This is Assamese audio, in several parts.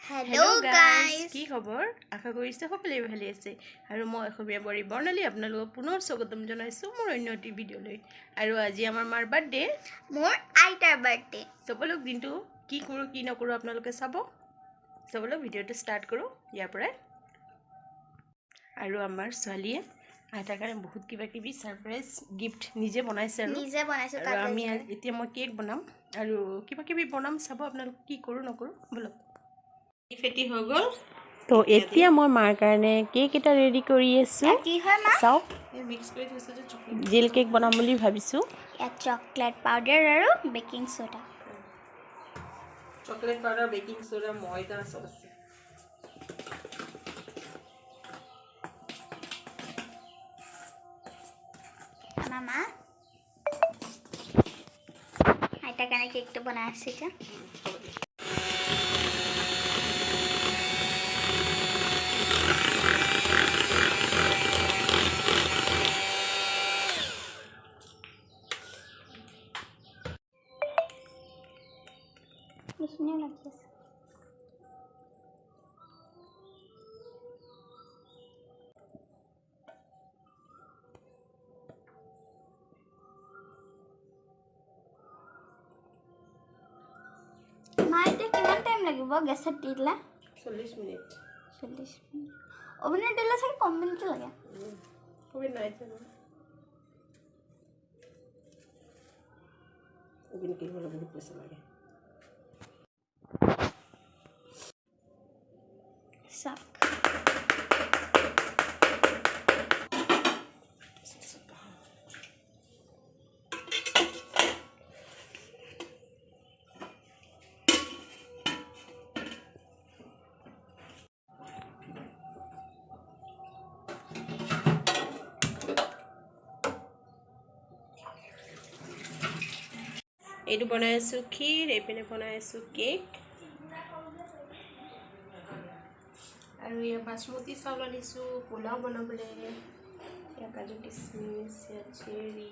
Hello guys, কি খবৰ? আশা কৰিছে সকলোৱে ভালে আছে আৰু মই অসমীয়া বৰি বৰ্ণালী আপোনালোকক পুনৰ স্বাগতম জনাইছো মোৰ অন্য এটি ভিডিঅ'লৈ আৰু আজি আমাৰ মাৰ বাৰ্থডে মোৰ আইতাৰ বাৰ্থডে সবলোক দিনটো কি কৰো কি নকৰো আপোনালোকে চাব সবলোক ভিডিঅ'টো ষ্টাৰ্ট কৰো ইয়াৰ পৰা আৰু আমাৰ ছোৱালীয়ে আইতাৰ কাৰণে বহুত কিবা কিবি সাৰপ্ৰাইজ গিফট নিজে বনাইছে আৰু আমি এতিয়া মই কেক বনাম আৰু কিবা কিবি বনাম চাব আপোনালোক কি কৰো নকৰো বলক ফেটি হৈ গল তো এতিয়া মই মাৰ কাৰণে কেক এটা ৰেডি কৰি আছো কি হয় মা চাও এই মিক্স কৰি থৈছো যে চকলেট জেল কেক বনাম বুলি ভাবিছো ইয়া চকলেট পাউডাৰ আৰু baking soda chocolate powder baking soda ময়দা সব আছে মামা আইতা কাৰণে কেকটো বনাই আছে যে Ini lagi. Maite kiman time lagi bo gas di la 40 minute 40 minute ওভেনে দিলে সাকি কম মিনিট লাগে ওভেন নাই জানো ওভেন কি হলো বহুত পয়সা লাগে Sak. এইটো বনাই আছো ক্ষীৰ এপিনে বনাই আছো কেক আৰু ইয়া বাসমতি চাউল আনিছো পোলাও বনাবলৈ ইয়া কাজু কিশমিশ ইয়া চেৰি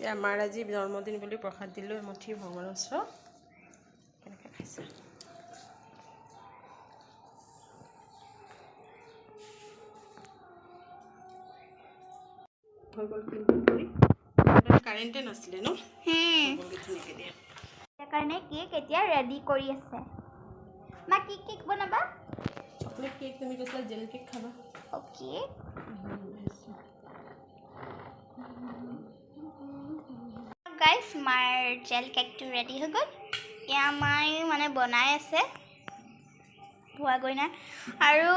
ইয়া মাৰ আজি জন্মদিন বুলি প্ৰসাদ দিলো এমুঠি ভগৱানৰ ওচৰত কেনেকৈ খাইছে কাৰেণ্টে নাছিলে ন কাৰণে কেক এতিয়া ৰেডি কৰি আছে মা কি কেক বনাবা চকলেট কেক তুমি কৈছিলা জেল কেক খাবা ওকে গাইস মাৰ জেল কেকটো ৰেডি হৈ গ'ল এয়া মাই মানে বনাই আছে হোৱা গৈ নাই আৰু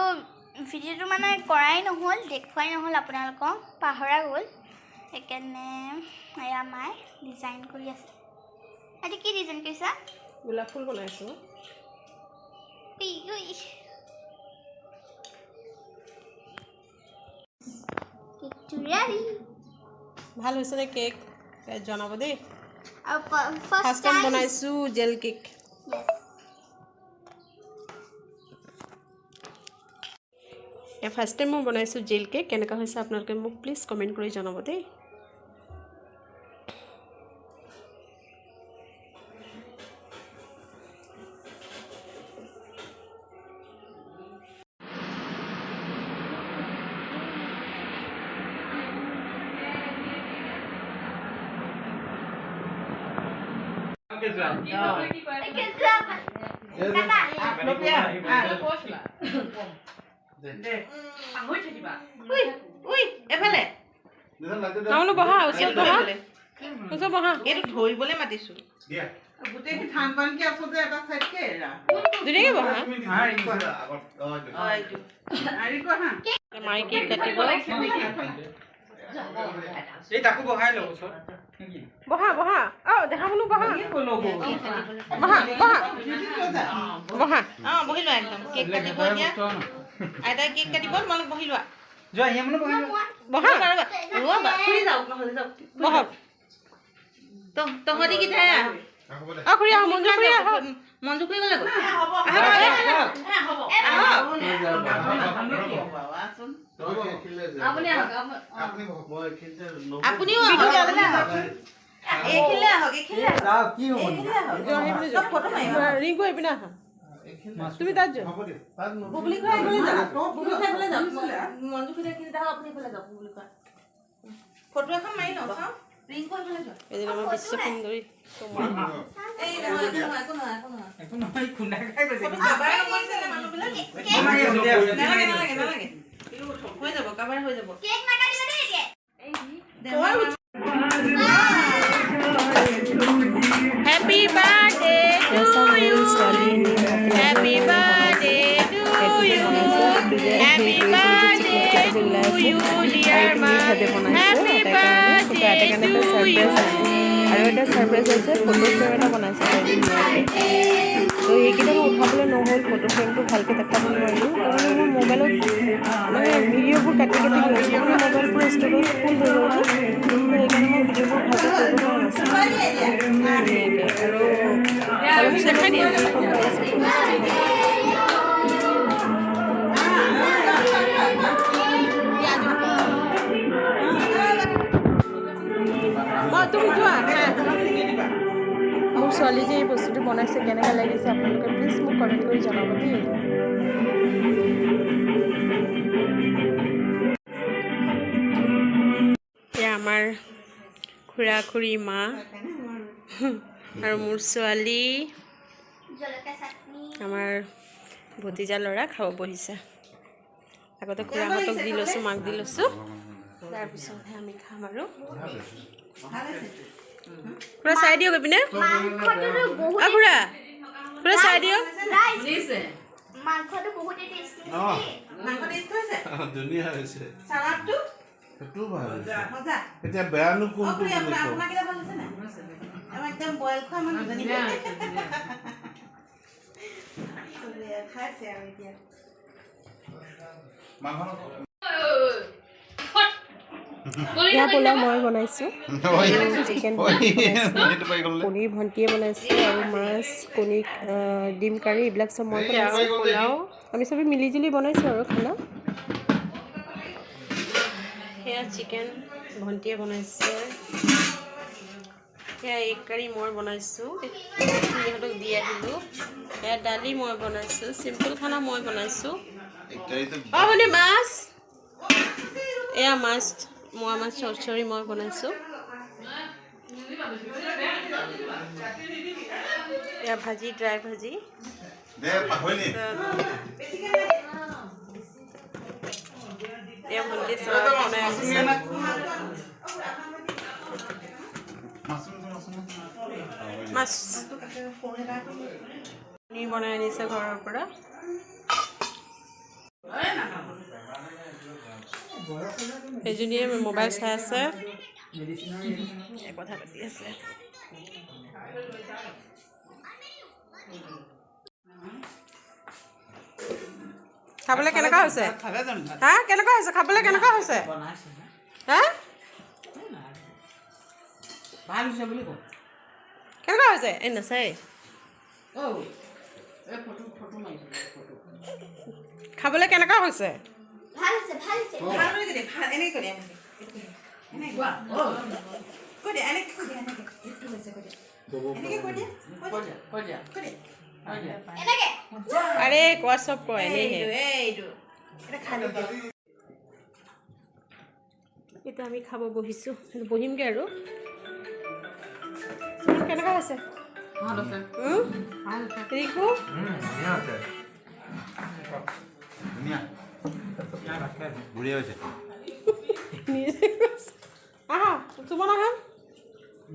ভিডিঅ'টো মানে কৰাই নহ'ল দেখুৱাই নহ'ল আপোনালোকক পাহৰা গ'ল সেইকাৰণে এয়া মাই ডিজাইন কৰি আছে আজি কি ডিজাইন কৰিছা গোলাপ ফুল বনাইছো কেকটো ৰেডি ভাল হৈছে নে কেক জনাব দেই আৰু ফাৰ্ষ্ট টাইম বনাইছো জেল কেক ফাৰ্ষ্ট টাইম মই বনাইছো জেল কেক কেনেকুৱা হৈছে আপোনালোকে মোক প্লিজ কমেণ্ট কৰি জনাব দেই ধৰিবলৈ মাতিছো গোটেই ধান পানকে আছো যে এটা সাইডকে মাই কেক কাটিব এই তাকো বহাই লও ওচৰত বহা বহা দেখা শুনো বহা বহা বহা বহা বহি লোৱা একদম কেক কাটিব এতিয়া আইতাই কেক কাটিব তোমালোক বহি লোৱা যোৱা ইয়ামনো বহি লোৱা বহা ৰোৱা ফুৰি যাওক নহলে যাওক বহক তহঁতি কি ঠাই খুৰী আহ মঞ্জু খুৰী আহ মঞ্জু খুৰী গ'লে আপুনিও ৰিংকু এইপিনে আহা তুমি তাত যোৱা বুবলি খুৰী গ'লে যাওক বুবলি খুৰী গ'লে যাওক মঞ্জু খুৰী এইখিনি যাওক আপুনি গ'লে যাওক বুবলি খুৰী ফটো এখন মাৰি লওঁ চাওঁ ৰিংকু গ'লে যাওক এদিন আমাৰ বিশ্ব সুন্দৰী এই নহয় একো নহয় খুন্দা খাই গৈছে কাবাৰ কৈছে না মানুহবিলাক নালাগে হৈ যাব কাবাৰ হৈ যাব কেক নাকাটিবা দেই Happy birthday to you. Happy birthday to you. Happy birthday to you, dear ma. Happy birthday to you. আৰু এটা সাৰপ্ৰাইজ আছে ফটো ফ্ৰেম এটা বনাইছে তো এইকেইটা মই উঠাবলৈ নহ'ল ফটো ফ্ৰেমটো ভালকৈ দেখাব নোৱাৰিলোঁ তাৰমানে মোৰ মোবাইলত মানে ভিডিঅ'বোৰ কাটি কাটি গৈছে মোৰ মোবাইল পুৰা ষ্ট'ৰেজ ফুল হৈ গ'ল যে সেইকাৰণে মই ভিডিঅ'বোৰ ভালকৈ কৰিব পৰা নাছিলোঁ আৰু অলপ দেখাই দিয়ে তুমি যোৱা মোৰ ছোৱালী যে এই বস্তুটো বনাইছে কেনেকুৱা লাগিছে আপোনালোকে প্লিজ মোক কমেণ্ট কৰি জনাব দেই এয়া আমাৰ খুৰা খুৰী মা আৰু মোৰ ছোৱালী আমাৰ ভতিজা ল'ৰা খাব বহিছে আগতে খুৰাহঁতক দি লৈছোঁ মাক দি লৈছোঁ তাৰপিছতহে আমি খাম আৰু খুৰা চাই দিয়ক এইপিনে খুৰা খুৰা চাই দিয়ক মাংসটো বহুতে টেষ্টি মাংস টেষ্ট হৈছে ধুনীয়া হৈছে সালাডটো সেইটো ভাল মজা এতিয়া বেয়ানো কোনটো আপোনাৰ কিটা ভাল হৈছে না আমাৰ একদম বইল খোৱা মানুহ জানি খাইছে আৰু এতিয়া এয়া পোলাও মই বনাইছোঁ চিকেন পনীৰ ভণ্টিয়ে বনাইছে আৰু মাছ কণী ডিম কাৰী এইবিলাক চব মই বনাইছোঁ পোলাও আমি চবেই মিলিজুলি বনাইছোঁ আৰু খানা সেয়া চিকেন ভণ্টিয়ে বনাইছে সেয়া এগ কাৰী মই বনাইছোঁ সিহঁতক দি আহিলোঁ সেয়া দালি মই বনাইছোঁ চিম্পল খানা মই বনাইছোঁ ভণ্টি মাছ এয়া মাছ মোৱা মাছ চৰচৰি মই বনাইছোঁ এয়া ভাজি ড্ৰাই ভাজি এয়া ভণ্টি চালাড বনাই আছে মাছ পনীৰ বনাই আনিছে ঘৰৰ পৰা এজনীয়ে মোবাইল চাই আছে কথা পাতি আছে খাবলৈ কেনেকুৱা হৈছে হা কেনেকুৱা হৈছে খাবলৈ কেনেকুৱা হৈছে হা ভাল হৈছে বুলি কওঁ কেনেকুৱা হৈছে এই নাচাই খাবলৈ কেনেকুৱা হৈছে ভাল হৈছে ভাল হৈছে ভাল বুলি দে ভাল এনেকৈ কৰি এনেকৈ কৈ দে এনেকৈ কৈ দে এনেকৈ এইটো হৈছে কৈ দে এনেকৈ কৈ দে কৈ দে এনেকৈ আৰে কোৱা চব কয় এনেইহে এইটো এটা খাই লওঁ এতিয়া আমি খাব বহিছোঁ বহিমগৈ আৰু কেনেকুৱা হৈছে ৰিকু আহা তোমাৰ আহা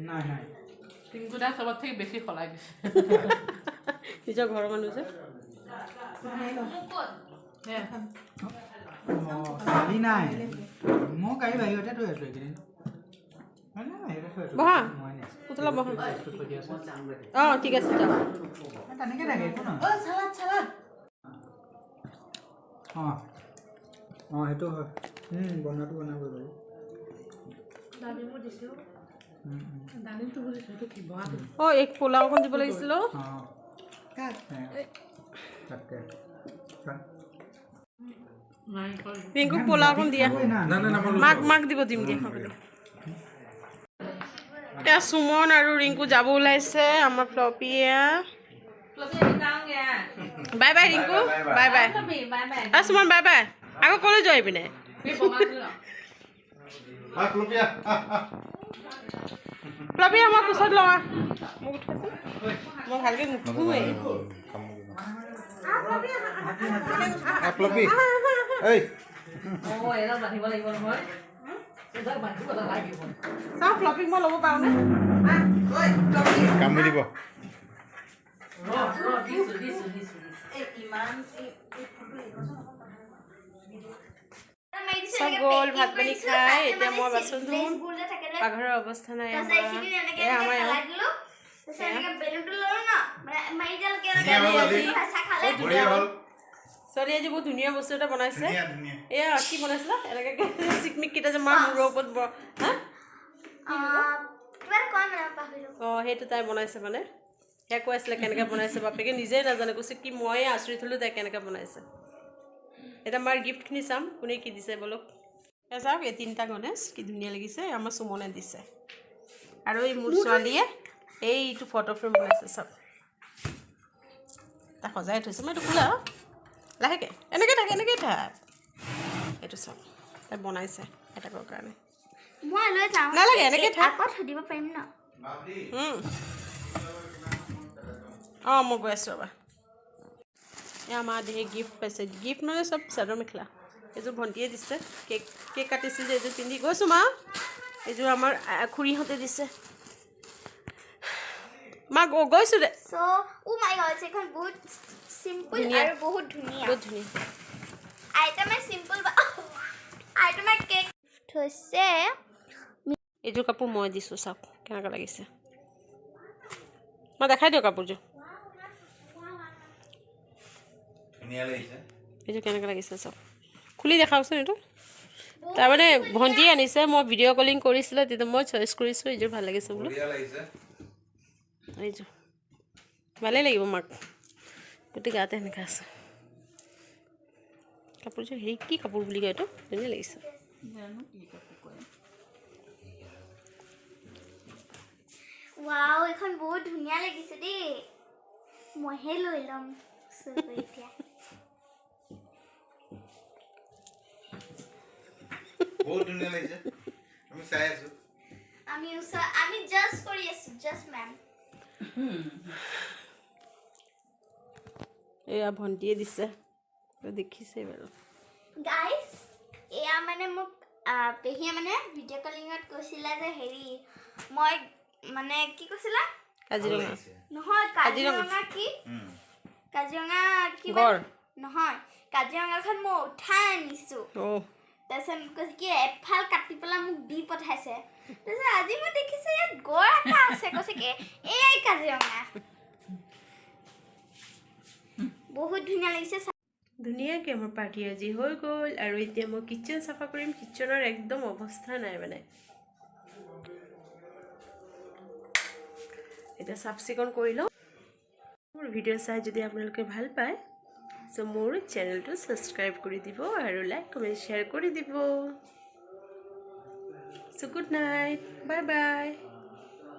নাই টিংকু দা চবত থেকে বেছি সলাই দিছে নিজৰ ঘৰৰ মানুহ যে কালি নাই মই কালি বাহিৰতে থৈ আছোঁ এইকেইদিন বহা পুতলা বহা অঁ ঠিক আছে যাওক তেনেকৈ থাকে একো নহয় চালাড অঁ সেইটো হয় বনোৱাটো বনাব বাৰু অঁ এক পোলাও অকণ দিব লাগিছিল ৰিংকুক পোলাও অকণ দিয়া মাক দিব দিম দিয়া খাবলৈ এতিয়া সুমন আৰু ৰিংকু যাব ওলাইছে আমাৰ ফ্লপিয়া bye bye Rinku bye bye Suman bye bye আকৌ ক'লৈ যোৱা পিনে ফ্লপিয়া মই কোচত লওঁ মোক উঠাইছো মই ভালকৈ নুঠোৱে চাওঁ ফ্লপিক মই ল'ব পাৰোঁনে কামুৰি দিব চব গ'ল ভাত পানী খাই এতিয়া মই বাচন ধুম পাকঘৰৰ অৱস্থা নাই ছোৱালী আজি বহুত ধুনীয়া বস্তু এটা বনাইছে এয়া কি বনাইছিলা এনেকৈ চিকমিককেইটা যে মাৰ মূৰৰ ওপৰত অঁ সেইটো তাই বনাইছে মানে সেয়া কৈ আছিলে কেনেকৈ বনাইছে বাপেকে নিজেই নাজানে কৈছে কি ময়ে আচৰিত হ'লোঁ তাই কেনেকৈ বনাইছে এতিয়া মাৰ গিফ্টখিনি চাম কোনে কি দিছে বলক এয়া চাওক এই 3টা গণেশ কি ধুনীয়া লাগিছে আমাৰ সুমনে দিছে আৰু এই মোৰ ছোৱালীয়ে এইটো ফটো ফ্ৰেম বনাইছে চাওক তাক সজাই থৈছে মই এইটো খোলা লাহেকৈ এনেকৈ থাক এইটো চাওক তাই বনাইছে এটাকৰ কাৰণে নালাগে এনেকৈ থাক অঁ মই গৈ আছোঁ ৰ'বা এয়া আমাৰ ধেৰ গিফ্ট পাইছে গিফ্ট মানে চব চাদৰ মেখেলা এইযোৰ ভণ্টিয়ে দিছে কেক কাটিছিল যে এইযোৰ পিন্ধি গৈছোঁ মা এইযোৰ আমাৰ খুৰীহঁতে দিছে মা গৈছোঁ দে বহুত ধুনীয়া এইযোৰ কাপোৰ মই দিছোঁ চাওক কেনেকুৱা লাগিছে মই দেখাই দিওঁ কাপোৰযোৰ এইযোৰ কেনেকৈ লাগিছে চাওক খুলি দেখাওকচোন এইটো তাৰমানে ভণ্টিয়ে আনিছে মই ভিডিঅ' কলিং কৰিছিলোঁ তেতিয়া মই চইচ কৰিছোঁ এইযোৰ ভাল লাগিছে বোলো এইযোৰ ভালেই লাগিব মাক গোটেই গাতে সেনেকৈ আছে কাপোৰযোৰ হেৰি কি কাপোৰ বুলি কয় এইটো ধুনীয়া লাগিছে ৱাও এখন বহুত ধুনীয়া লাগিছে দেই মইহে লৈ ল'ম এতিয়া বহুত ধুনীয়া লাগিছে আমি চাই আছো আমি জাস্ট কৰি আছো জাস্ট মেম এয়া ভণ্টিয়ে দিছে দেখিছে বাৰু গাইজ এয়া মানে মোক পেহীয়ে মানে ভিডিঅ' কলিঙত কৈছিলা যে হেৰি মই মানে কি কৈছিলা কাজিৰঙা নহয় কাজিৰঙা কি কাজিৰঙা কি নহয় কাজিৰঙাখন মই উঠাই আনিছোঁ তাৰপিছত কৈছে কি এফাল কাটি পেলাই মোক দি পঠাইছে তাৰপিছত আজি মই দেখিছোঁ ইয়াত গড় এটা আছে কৈছে কি এই কাজিৰঙা বহুত ধুনীয়া লাগিছে ধুনীয়াকৈ আমাৰ পাৰ্টি আজি হৈ গ'ল আৰু এতিয়া মই কিটচেন চাফা কৰিম কিটচেনৰ একদম অৱস্থা নাই মানে এতিয়া চাফ চিকুণ কৰি লওঁ মোৰ ভিডিঅ' চাই যদি আপোনালোকে ভাল পায় চ' মোৰ চেনেলটো ছাবস্ক্ৰাইব কৰি দিব আৰু লাইক কমেণ্ট শ্বেয়াৰ কৰি দিব চ' গুড নাইট বাই বাই